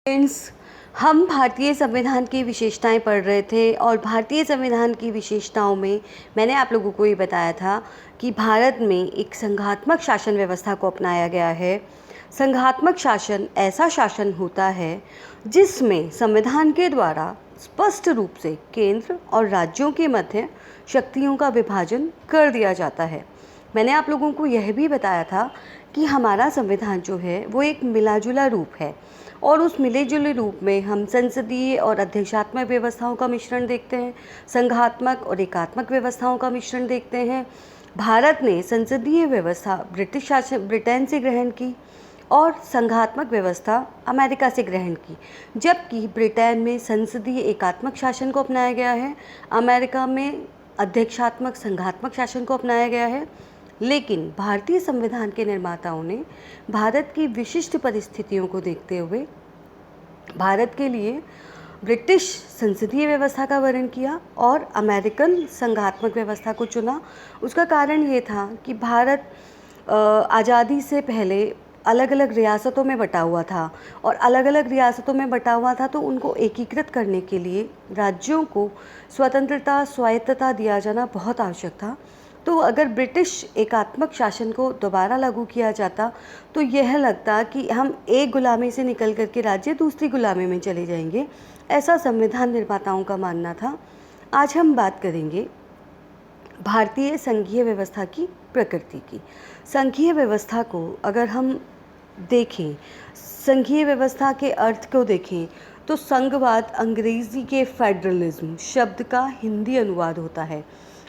Friends, हम भारतीय संविधान की विशेषताएं पढ़ रहे थे और भारतीय संविधान की विशेषताओं में मैंने आप लोगों को ये बताया था कि भारत में एक संघात्मक शासन व्यवस्था को अपनाया गया है। संघात्मक शासन ऐसा शासन होता है जिसमें संविधान के द्वारा स्पष्ट रूप से केंद्र और राज्यों के मध्य शक्तियों का विभाजन कर दिया जाता है। मैंने आप लोगों को यह भी बताया था कि हमारा संविधान जो है वो एक मिला जुला रूप है और उस मिले जुले रूप में हम संसदीय और अध्यक्षात्मक व्यवस्थाओं का मिश्रण देखते हैं, संघात्मक और एकात्मक व्यवस्थाओं का मिश्रण देखते हैं। भारत ने संसदीय व्यवस्था ब्रिटेन से ग्रहण की और संघात्मक व्यवस्था अमेरिका से ग्रहण की, जबकि ब्रिटेन में संसदीय एकात्मक शासन को अपनाया गया है, अमेरिका में अध्यक्षात्मक संघात्मक शासन को अपनाया गया है। लेकिन भारतीय संविधान के निर्माताओं ने भारत की विशिष्ट परिस्थितियों को देखते हुए भारत के लिए ब्रिटिश संसदीय व्यवस्था का वर्णन किया और अमेरिकन संघात्मक व्यवस्था को चुना। उसका कारण ये था कि भारत आज़ादी से पहले अलग अलग रियासतों में बटा हुआ था और अलग अलग रियासतों में बटा हुआ था, तो उनको एकीकृत करने के लिए राज्यों को स्वतंत्रता स्वायत्तता दिया जाना बहुत आवश्यक था। तो अगर ब्रिटिश एकात्मक शासन को दोबारा लागू किया जाता तो यह लगता कि हम एक गुलामी से निकल करके राज्य दूसरी गुलामी में चले जाएंगे, ऐसा संविधान निर्माताओं का मानना था। आज हम बात करेंगे भारतीय संघीय व्यवस्था की प्रकृति की। संघीय व्यवस्था को अगर हम देखें, संघीय व्यवस्था के अर्थ को देखें तो संघवाद अंग्रेजी के फेडरलिज्म शब्द का हिंदी अनुवाद होता है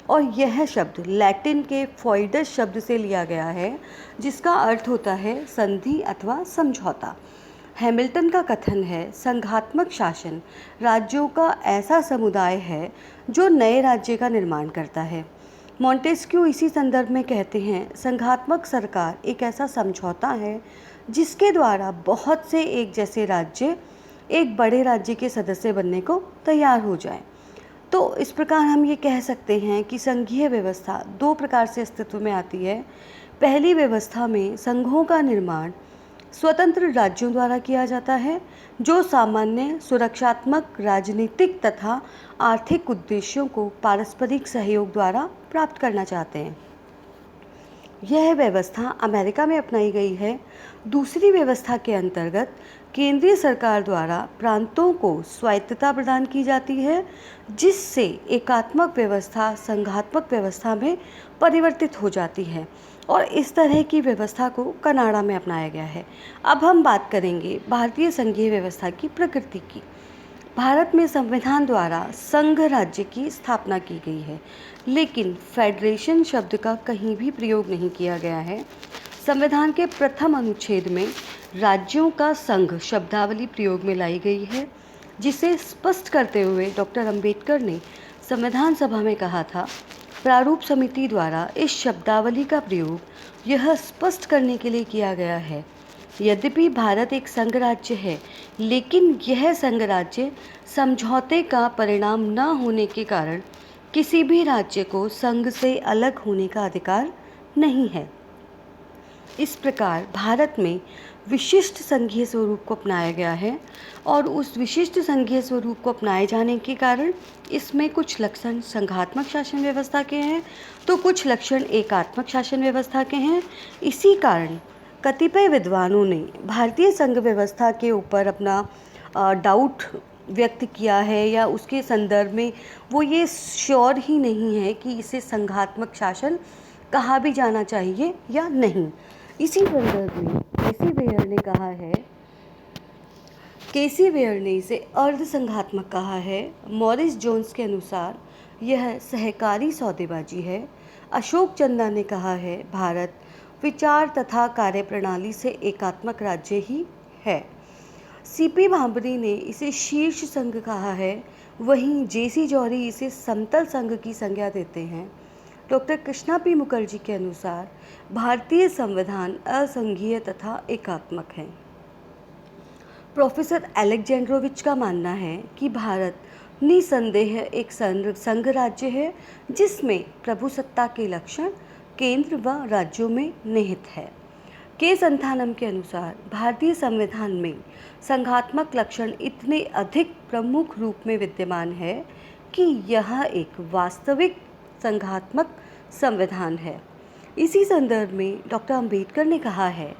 और यह शब्द लैटिन के फॉइडस शब्द से लिया गया है, जिसका अर्थ होता है संधि अथवा समझौता। हैमिल्टन का कथन है, संघात्मक शासन राज्यों का ऐसा समुदाय है जो नए राज्य का निर्माण करता है। मॉन्टेस्क्यू इसी संदर्भ में कहते हैं, संघात्मक सरकार एक ऐसा समझौता है जिसके द्वारा बहुत से एक जैसे राज्य एक बड़े राज्य के सदस्य बनने को तैयार हो जाए। तो इस प्रकार हम ये कह सकते हैं कि संघीय व्यवस्था दो प्रकार से अस्तित्व में आती है। पहली व्यवस्था में संघों का निर्माण स्वतंत्र राज्यों द्वारा किया जाता है जो सामान्य सुरक्षात्मक राजनीतिक तथा आर्थिक उद्देश्यों को पारस्परिक सहयोग द्वारा प्राप्त करना चाहते हैं। यह व्यवस्था अमेरिका में अपनाई गई है। दूसरी व्यवस्था के अंतर्गत केंद्रीय सरकार द्वारा प्रांतों को स्वायत्तता प्रदान की जाती है, जिससे एकात्मक व्यवस्था संघात्मक व्यवस्था में परिवर्तित हो जाती है और इस तरह की व्यवस्था को कनाडा में अपनाया गया है। अब हम बात करेंगे भारतीय संघीय व्यवस्था की प्रकृति की। भारत में संविधान द्वारा संघ राज्य की स्थापना की गई है, लेकिन फेडरेशन शब्द का कहीं भी प्रयोग नहीं किया गया है। संविधान के प्रथम अनुच्छेद में राज्यों का संघ शब्दावली प्रयोग में लाई गई है, जिसे स्पष्ट करते हुए डॉक्टर अंबेडकर ने संविधान सभा में कहा था, प्रारूप समिति द्वारा इस शब्दावली का प्रयोग यह स्पष्ट करने के लिए किया गया है, यद्यपि भारत एक संघ राज्य है, लेकिन यह संघ राज्य समझौते का परिणाम न होने के कारण किसी भी राज्य को संघ से अलग होने का अधिकार नहीं है। इस प्रकार भारत में विशिष्ट संघीय स्वरूप को अपनाया गया है और उस विशिष्ट संघीय स्वरूप को अपनाए जाने के कारण इसमें कुछ लक्षण संघात्मक शासन व्यवस्था के हैं तो कुछ लक्षण एकात्मक शासन व्यवस्था के हैं। इसी कारण कतिपय विद्वानों ने भारतीय संघ व्यवस्था के ऊपर अपना डाउट व्यक्त किया है या उसके संदर्भ में वो ये श्योर ही नहीं है कि इसे संघात्मक शासन कहा भी जाना चाहिए या नहीं। इसी संदर्भ में केसी वेयर ने इसे अर्ध संघात्मक कहा है। मॉरिस जोन्स के अनुसार यह सहकारी सौदेबाजी है। अशोक चंदा ने कहा है, भारत विचार तथा कार्यप्रणाली से एकात्मक राज्य ही है। सीपी भांबरी ने इसे शीर्ष संघ कहा है, वहीं जेसी जौहरी इसे समतल संघ की संज्ञा देते हैं। डॉक्टर कृष्णा पी मुखर्जी के अनुसार भारतीय संविधान असंघीय तथा एकात्मक है। प्रोफेसर एलेक्जेंड्रोविच का मानना है कि भारत निसंदेह एक संघ राज्य है जिसमें प्रभुसत्ता के लक्षण केंद्र व राज्यों में निहित है। के संथानम के अनुसार भारतीय संविधान में संघात्मक लक्षण इतने अधिक प्रमुख रूप में विद्यमान है कि यह एक वास्तविक संघात्मक संविधान है। इसी संदर्भ में डॉक्टर अंबेडकर ने कहा है,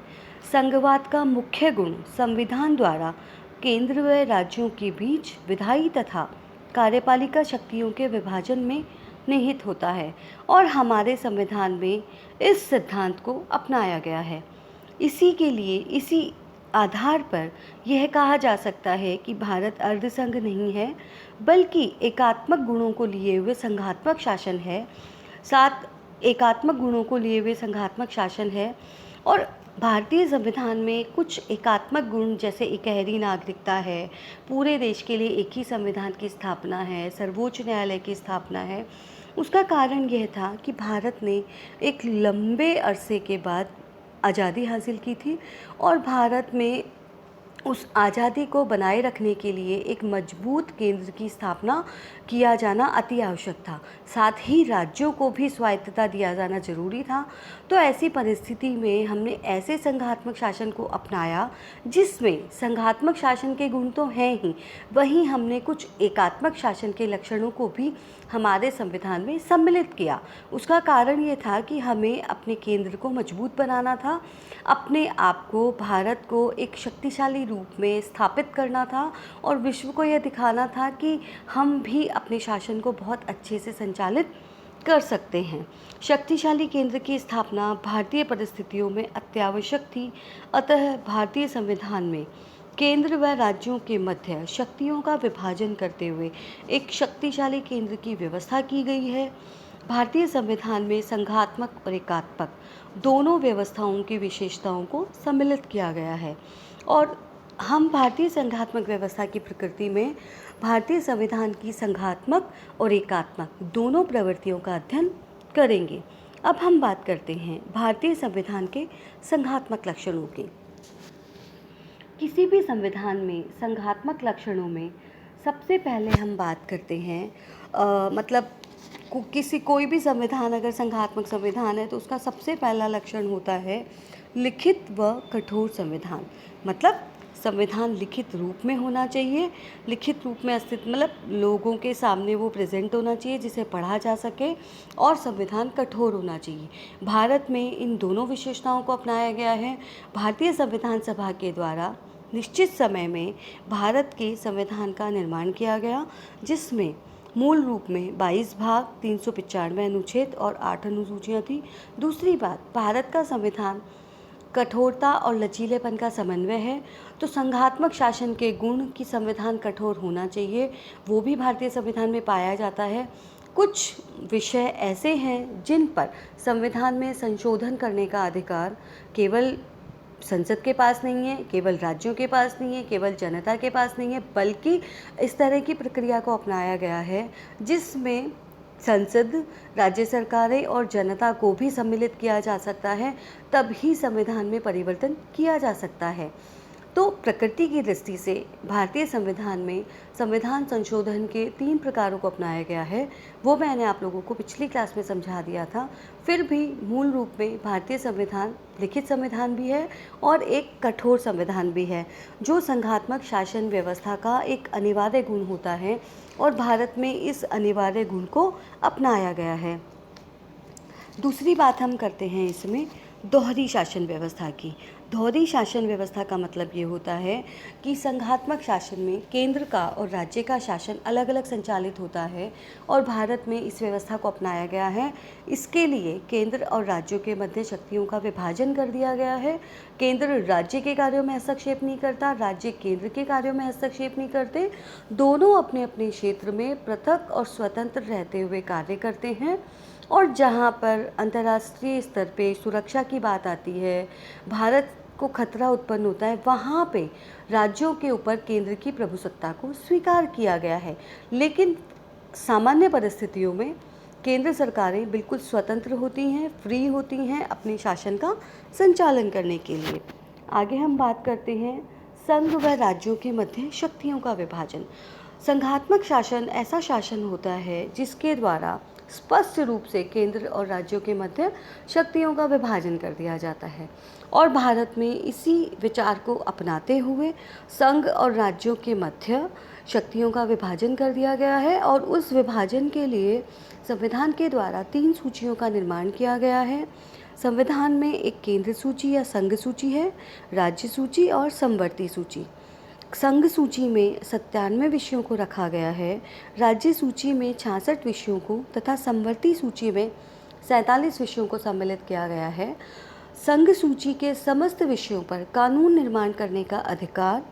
संघवाद का मुख्य गुण संविधान द्वारा केंद्र व राज्यों के बीच विधायी तथा कार्यपालिका शक्तियों के विभाजन में निहित होता है और हमारे संविधान में इस सिद्धांत को अपनाया गया है। इसी आधार पर यह कहा जा सकता है कि भारत अर्धसंघ नहीं है, बल्कि एकात्मक गुणों को लिए हुए संघात्मक शासन है। एकात्मक गुणों को लिए हुए संघात्मक शासन है और भारतीय संविधान में कुछ एकात्मक गुण जैसे इकहरी नागरिकता है, पूरे देश के लिए एक ही संविधान की स्थापना है, सर्वोच्च न्यायालय की स्थापना है। उसका कारण यह था कि भारत ने एक लंबे अरसे के बाद आज़ादी हासिल की थी और भारत में उस आज़ादी को बनाए रखने के लिए एक मजबूत केंद्र की स्थापना किया जाना अति आवश्यक था। साथ ही राज्यों को भी स्वायत्तता दिया जाना जरूरी था। तो ऐसी परिस्थिति में हमने ऐसे संघात्मक शासन को अपनाया जिसमें संघात्मक शासन के गुण तो हैं ही, वहीं हमने कुछ एकात्मक शासन के लक्षणों को भी हमारे संविधान में सम्मिलित किया। उसका कारण ये था कि हमें अपने केंद्र को मजबूत बनाना था, अपने आप को, भारत को एक शक्तिशाली रूप में स्थापित करना था और विश्व को यह दिखाना था कि हम भी अपने शासन को बहुत अच्छे से संचालित कर सकते हैं। शक्तिशाली केंद्र की स्थापना भारतीय परिस्थितियों में अत्यावश्यक थी। अतः भारतीय संविधान में केंद्र व राज्यों के मध्य शक्तियों का विभाजन करते हुए एक शक्तिशाली केंद्र की व्यवस्था की गई है। भारतीय संविधान में संघात्मक और एकात्मक दोनों व्यवस्थाओं की विशेषताओं को सम्मिलित किया गया है और हम भारतीय संघात्मक व्यवस्था की प्रकृति में भारतीय संविधान की संघात्मक और एकात्मक दोनों प्रवृत्तियों का अध्ययन करेंगे। अब हम बात करते हैं भारतीय संविधान के संघात्मक लक्षणों की। किसी भी संविधान में संघात्मक लक्षणों में सबसे पहले हम बात करते हैं कोई भी संविधान अगर संघात्मक संविधान है तो उसका सबसे पहला लक्षण होता है लिखित व कठोर संविधान। मतलब संविधान लिखित रूप में होना चाहिए, लिखित रूप में लोगों के सामने वो प्रेजेंट होना चाहिए जिसे पढ़ा जा सके, और संविधान कठोर होना चाहिए। भारत में इन दोनों विशेषताओं को अपनाया गया है। भारतीय संविधान सभा के द्वारा निश्चित समय में भारत के संविधान का निर्माण किया गया, जिसमें मूल रूप में 22 भाग, 395 अनुच्छेद और 8 अनुसूचियाँ थी। दूसरी बात, भारत का संविधान कठोरता और लचीलेपन का समन्वय है। तो संघात्मक शासन के गुण कि संविधान कठोर होना चाहिए वो भी भारतीय संविधान में पाया जाता है। कुछ विषय ऐसे हैं जिन पर संविधान में संशोधन करने का अधिकार केवल संसद के पास नहीं है, केवल राज्यों के पास नहीं है, केवल जनता के पास नहीं है, बल्कि इस तरह की प्रक्रिया को अपनाया गया है जिसमें संसद, राज्य सरकारें और जनता को भी सम्मिलित किया जा सकता है, तभी संविधान में परिवर्तन किया जा सकता है। तो प्रकृति की दृष्टि से भारतीय संविधान में संविधान संशोधन के 3 प्रकारों को अपनाया गया है। वो मैंने आप लोगों को पिछली क्लास में समझा दिया था। फिर भी मूल रूप में भारतीय संविधान लिखित संविधान भी है और एक कठोर संविधान भी है, जो संघात्मक शासन व्यवस्था का एक अनिवार्य गुण होता है और भारत में इस अनिवार्य गुण को अपनाया गया है। दूसरी बात हम करते हैं इसमें दोहरी शासन व्यवस्था की। दोहरी शासन व्यवस्था का मतलब ये होता है कि संघात्मक शासन में केंद्र का और राज्य का शासन अलग अलग संचालित होता है और भारत में इस व्यवस्था को अपनाया गया है। इसके लिए केंद्र और राज्यों के मध्य शक्तियों का विभाजन कर दिया गया है। केंद्र राज्य के कार्यों में हस्तक्षेप नहीं करता, राज्य केंद्र के कार्यों में हस्तक्षेप नहीं करते। दोनों अपने अपने क्षेत्र में पृथक और स्वतंत्र रहते हुए कार्य करते हैं। और जहाँ पर अंतर्राष्ट्रीय स्तर पे सुरक्षा की बात आती है, भारत को खतरा उत्पन्न होता है, वहाँ पे राज्यों के ऊपर केंद्र की प्रभुसत्ता को स्वीकार किया गया है। लेकिन सामान्य परिस्थितियों में केंद्र सरकारें बिल्कुल स्वतंत्र होती हैं, फ्री होती हैं अपने शासन का संचालन करने के लिए। आगे हम बात करते हैं संघ व राज्यों के मध्य शक्तियों का विभाजन। संघात्मक शासन ऐसा शासन होता है जिसके द्वारा स्पष्ट रूप से केंद्र और राज्यों के मध्य शक्तियों का विभाजन कर दिया जाता है और भारत में इसी विचार को अपनाते हुए संघ और राज्यों के मध्य शक्तियों का विभाजन कर दिया गया है और उस विभाजन के लिए संविधान के द्वारा 3 सूचियों का निर्माण किया गया है। संविधान में एक केंद्र सूची या संघ सूची है, राज्य सूची और समवर्ती सूची। संघ सूची में 97 विषयों को रखा गया है, राज्य सूची में 66 विषयों को तथा समवर्ती सूची में 47 विषयों को सम्मिलित किया गया है। संघ सूची के समस्त विषयों पर कानून निर्माण करने का अधिकार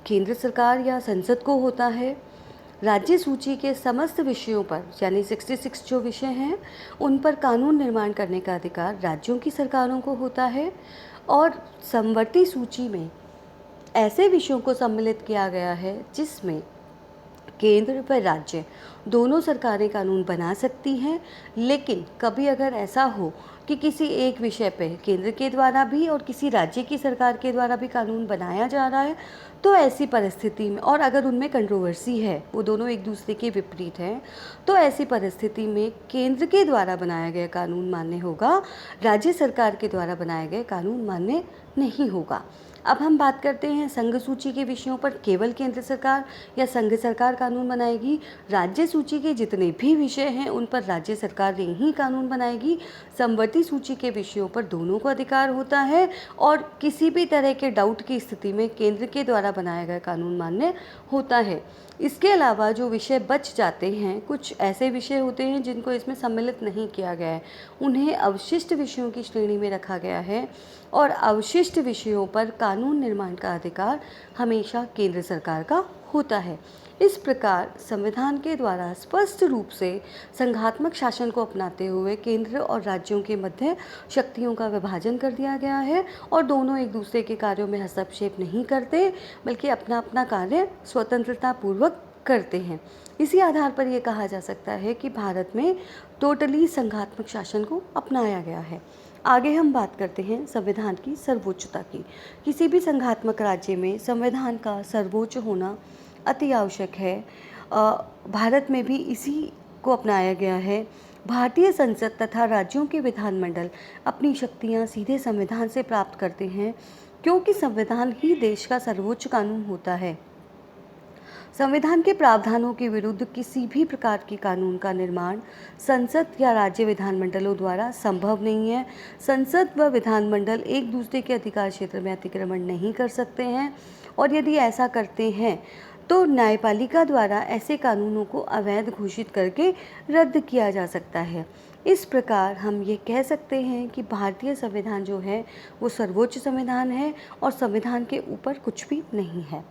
केंद्र सरकार या संसद को होता है। राज्य सूची के समस्त विषयों पर यानी 66 जो विषय हैं उन पर कानून निर्माण करने का अधिकार राज्यों की सरकारों को होता है और समवर्ती सूची में ऐसे विषयों को सम्मिलित किया गया है जिसमें केंद्र व राज्य दोनों सरकारें कानून बना सकती हैं, लेकिन कभी अगर ऐसा हो कि किसी एक विषय पे केंद्र के द्वारा भी और किसी राज्य की सरकार के द्वारा भी कानून बनाया जा रहा है तो ऐसी परिस्थिति में, और अगर उनमें कंट्रोवर्सी है, वो दोनों एक दूसरे के विपरीत हैं, तो ऐसी परिस्थिति में केंद्र के द्वारा बनाया गया कानून मान्य होगा, राज्य सरकार के द्वारा बनाया गया कानून मान्य नहीं होगा। अब हम बात करते हैं संघ सूची के विषयों पर केवल केंद्र सरकार या संघ सरकार कानून बनाएगी। राज्य सूची के जितने भी विषय हैं उन पर राज्य सरकार ही कानून बनाएगी। समवर्ती सूची के विषयों पर दोनों को अधिकार होता है और किसी भी तरह के डाउट की स्थिति में केंद्र के द्वारा बनाया गया कानून मान्य होता है। इसके अलावा जो विषय बच जाते हैं, कुछ ऐसे विषय होते हैं जिनको इसमें सम्मिलित नहीं किया गया है, उन्हें अवशिष्ट विषयों की श्रेणी में रखा गया है और अवशिष्ट विषयों पर कानून निर्माण का अधिकार हमेशा केंद्र सरकार का होता है। इस प्रकार संविधान के द्वारा स्पष्ट रूप से संघात्मक शासन को अपनाते हुए केंद्र और राज्यों के मध्य शक्तियों का विभाजन कर दिया गया है और दोनों एक दूसरे के कार्यों में हस्तक्षेप नहीं करते, बल्कि अपना अपना कार्य स्वतंत्रता पूर्वक करते हैं। इसी आधार पर यह कहा जा सकता है कि भारत में टोटली संघात्मक शासन को अपनाया गया है। आगे हम बात करते हैं संविधान की सर्वोच्चता की। किसी भी संघात्मक राज्य में संविधान का सर्वोच्च होना अति आवश्यक है। भारत में भी इसी को अपनाया गया है। भारतीय संसद तथा राज्यों के विधानमंडल अपनी शक्तियां सीधे संविधान से प्राप्त करते हैं, क्योंकि संविधान ही देश का सर्वोच्च कानून होता है। संविधान के प्रावधानों के विरुद्ध किसी भी प्रकार की कानून का निर्माण संसद या राज्य विधानमंडलों द्वारा संभव नहीं है। संसद व विधानमंडल एक दूसरे के अधिकार क्षेत्र में अतिक्रमण नहीं कर सकते हैं और यदि ऐसा करते हैं तो न्यायपालिका द्वारा ऐसे कानूनों को अवैध घोषित करके रद्द किया जा सकता है। इस प्रकार हम ये कह सकते हैं कि भारतीय संविधान जो है वो सर्वोच्च संविधान है और संविधान के ऊपर कुछ भी नहीं है।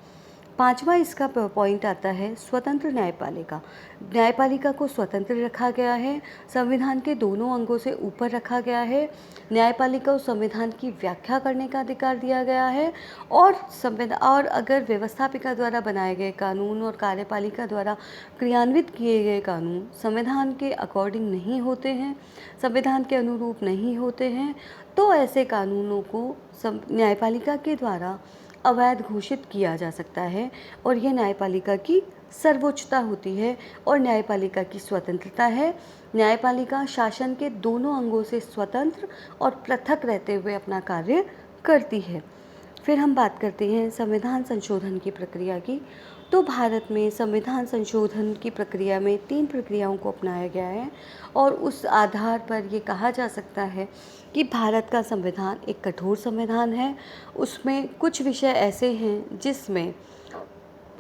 पांचवा इसका पॉइंट आता है स्वतंत्र न्यायपालिका। न्यायपालिका को स्वतंत्र रखा गया है, संविधान के दोनों अंगों से ऊपर रखा गया है। न्यायपालिका को संविधान की व्याख्या करने का अधिकार दिया गया है और अगर व्यवस्थापिका द्वारा बनाए गए कानून और कार्यपालिका द्वारा क्रियान्वित किए गए कानून संविधान के अकॉर्डिंग नहीं होते हैं, संविधान के अनुरूप नहीं होते हैं, तो ऐसे कानूनों को न्यायपालिका के द्वारा अवैध घोषित किया जा सकता है और यह न्यायपालिका की सर्वोच्चता होती है और न्यायपालिका की स्वतंत्रता है। न्यायपालिका शासन के दोनों अंगों से स्वतंत्र और पृथक रहते हुए अपना कार्य करती है। फिर हम बात करते हैं संविधान संशोधन की प्रक्रिया की। तो भारत में संविधान संशोधन की प्रक्रिया में 3 प्रक्रियाओं को अपनाया गया है और उस आधार पर ये कहा जा सकता है कि भारत का संविधान एक कठोर संविधान है। उसमें कुछ विषय ऐसे हैं जिसमें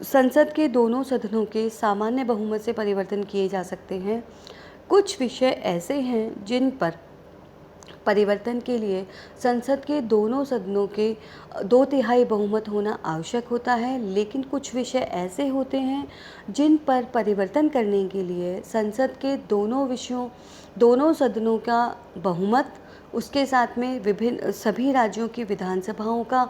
संसद के दोनों सदनों के सामान्य बहुमत से परिवर्तन किए जा सकते हैं। कुछ विषय ऐसे हैं जिन पर परिवर्तन के लिए संसद के दोनों सदनों के 2/3 बहुमत होना आवश्यक होता है, लेकिन कुछ विषय ऐसे होते हैं जिन पर परिवर्तन करने के लिए संसद के दोनों सदनों का बहुमत, उसके साथ में विभिन्न सभी राज्यों की विधानसभाओं का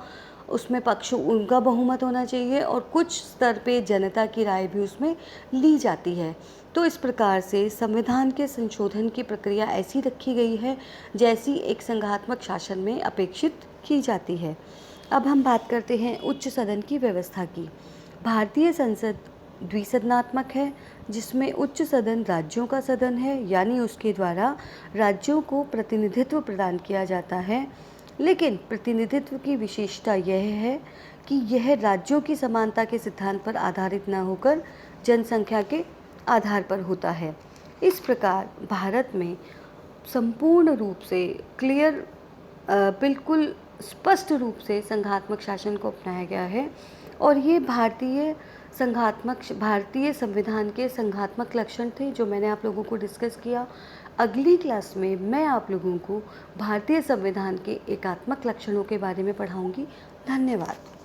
उसमें पक्ष उनका बहुमत होना चाहिए और कुछ स्तर पे जनता की राय भी उसमें ली जाती है। तो इस प्रकार से संविधान के संशोधन की प्रक्रिया ऐसी रखी गई है जैसी एक संघात्मक शासन में अपेक्षित की जाती है। अब हम बात करते हैं उच्च सदन की व्यवस्था की। भारतीय संसद द्विसदनात्मक है, जिसमें उच्च सदन राज्यों का सदन है, यानी उसके द्वारा राज्यों को प्रतिनिधित्व प्रदान किया जाता है। लेकिन प्रतिनिधित्व की विशेषता यह है कि यह राज्यों की समानता के सिद्धांत पर आधारित न होकर जनसंख्या के आधार पर होता है। इस प्रकार भारत में संपूर्ण रूप से बिल्कुल स्पष्ट रूप से संघात्मक शासन को अपनाया गया है और ये भारतीय संविधान के संघात्मक लक्षण थे जो मैंने आप लोगों को डिस्कस किया। अगली क्लास में मैं आप लोगों को भारतीय संविधान के एकात्मक लक्षणों के बारे में पढ़ाऊंगी। धन्यवाद।